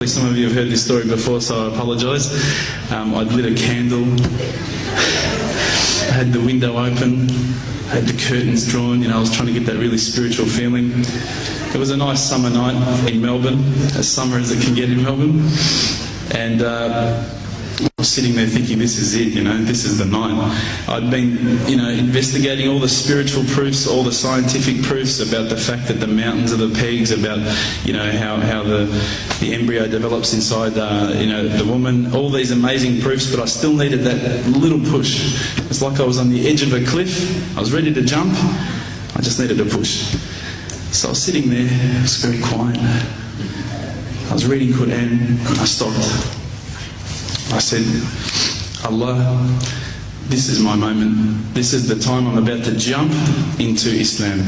Some of you have heard this story before, so I apologise. I'd lit a candle, I had the window open, I had the curtains drawn, I was trying to get that really spiritual feeling. It was a nice summer night in Melbourne, as summer as it can get in Melbourne, and I was sitting there thinking, this is it, this is the night. I'd been, investigating all the spiritual proofs, all the scientific proofs about the fact that the mountains are the pegs, about, how the embryo develops inside, the woman, all these amazing proofs, but I still needed that little push. It's like I was on the edge of a cliff, I was ready to jump, I just needed a push. So I was sitting there, it was very quiet. I was reading Quran, and I stopped. I said, Allah, this is my moment. This is the time I'm about to jump into Islam.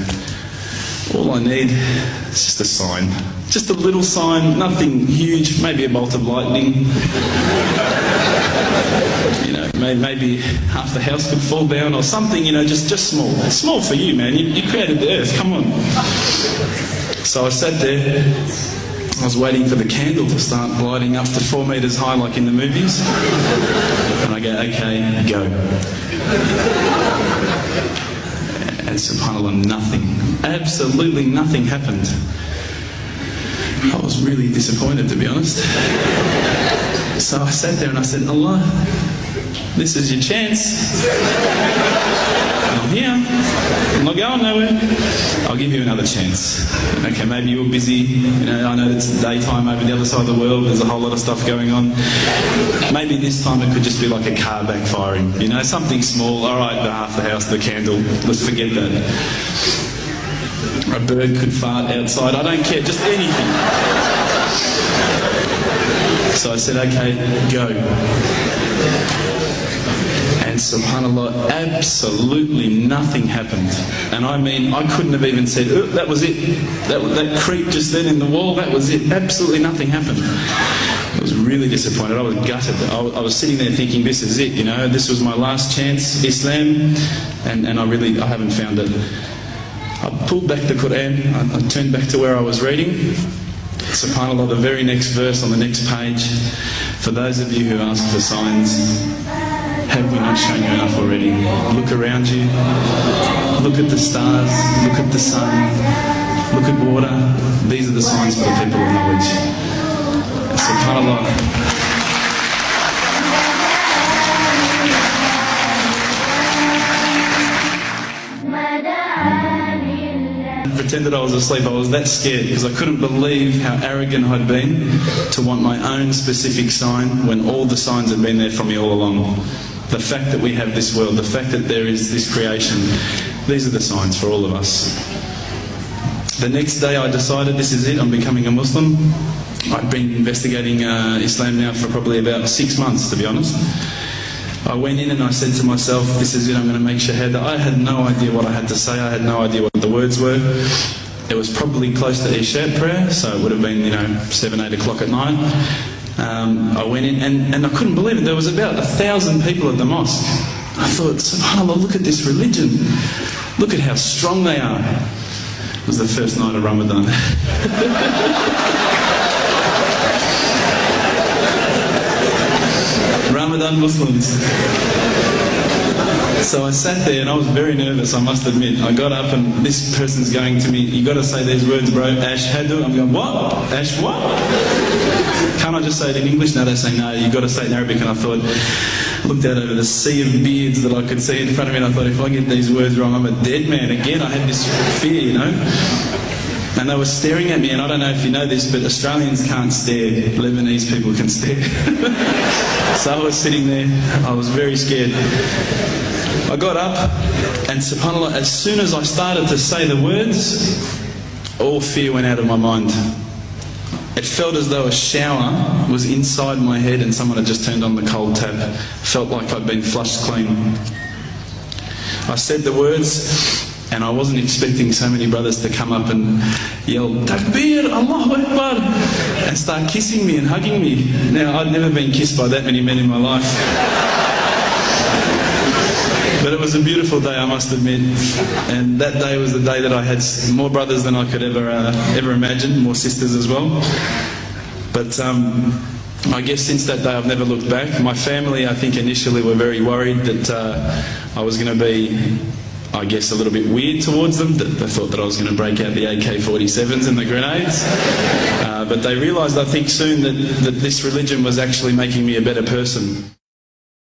All I need is just a sign. Just a little sign, nothing huge, maybe a bolt of lightning. Maybe half the house could fall down or something, just small. Small for you, man. You created the earth, come on. So I sat there. I was waiting for the candle to start gliding up to 4 metres high like in the movies. And I go, okay, go. And subhanAllah, nothing, absolutely nothing happened. I was really disappointed, to be honest. So I sat there and I said, Allah, this is your chance. I'm here. I'm not going nowhere. I'll give you another chance. Okay, maybe you're busy. I know it's daytime over the other side of the world. There's a whole lot of stuff going on. Maybe this time it could just be like a car backfiring. Something small. All right, half the house, the candle. Let's forget that. A bird could fart outside. I don't care. Just anything. So I said, okay, go. And subhanAllah, absolutely nothing happened. And I mean, I couldn't have even said, oh, that was it. That creep just then in the wall, that was it. Absolutely nothing happened. I was really disappointed. I was gutted. I was sitting there thinking, this is it, this was my last chance, Islam, and I haven't found it. I pulled back the Quran, I turned back to where I was reading. SubhanAllah, the very next verse on the next page, for those of you who ask for signs, have we not shown you enough already? Look around you, look at the stars, look at the sun, look at water. These are the signs for the people of knowledge. SubhanAllah. Pretended I was asleep. I was that scared because I couldn't believe how arrogant I'd been to want my own specific sign when all the signs had been there for me all along. The fact that we have this world, the fact that there is this creation, these are the signs for all of us. The next day I decided, this is it, I'm becoming a Muslim. I'd been investigating Islam now for probably about 6 months, to be honest. I went in and I said to myself, this is it, I'm going to make Shahada. I had no idea what I had to say, I had no idea what the words were. It was probably close to Isha prayer, so it would have been, 7, 8 o'clock at night. I went in and I couldn't believe it, there was about 1,000 people at the mosque. I thought, SubhanAllah, look at this religion. Look at how strong they are. It was the first night of Ramadan. Ramadan Muslims. So I sat there and I was very nervous, I must admit. I got up and this person's going to me, you got to say these words, bro, ashhadu. I'm going, what? Ash what? Can't I just say it in English? No, they say, no, you got to say it in Arabic. And I thought, looked out over the sea of beards that I could see in front of me, and I thought, if I get these words wrong, I'm a dead man again. I had this fear, And they were staring at me, and I don't know if you know this, but Australians can't stare. Lebanese people can stare. So I was sitting there, I was very scared. I got up, and subhanAllah, as soon as I started to say the words, all fear went out of my mind. It felt as though a shower was inside my head and someone had just turned on the cold tap. Felt like I'd been flushed clean. I said the words, and I wasn't expecting so many brothers to come up and yell, Takbir, Allahu Akbar, and start kissing me and hugging me. Now, I'd never been kissed by that many men in my life. But it was a beautiful day, I must admit. And that day was the day that I had more brothers than I could ever imagine, more sisters as well. But I guess since that day I've never looked back. My family, I think, initially were very worried that I was going to be, I guess, a little bit weird towards them. That they thought that I was going to break out the AK-47s and the grenades. But they realised, I think, soon that this religion was actually making me a better person.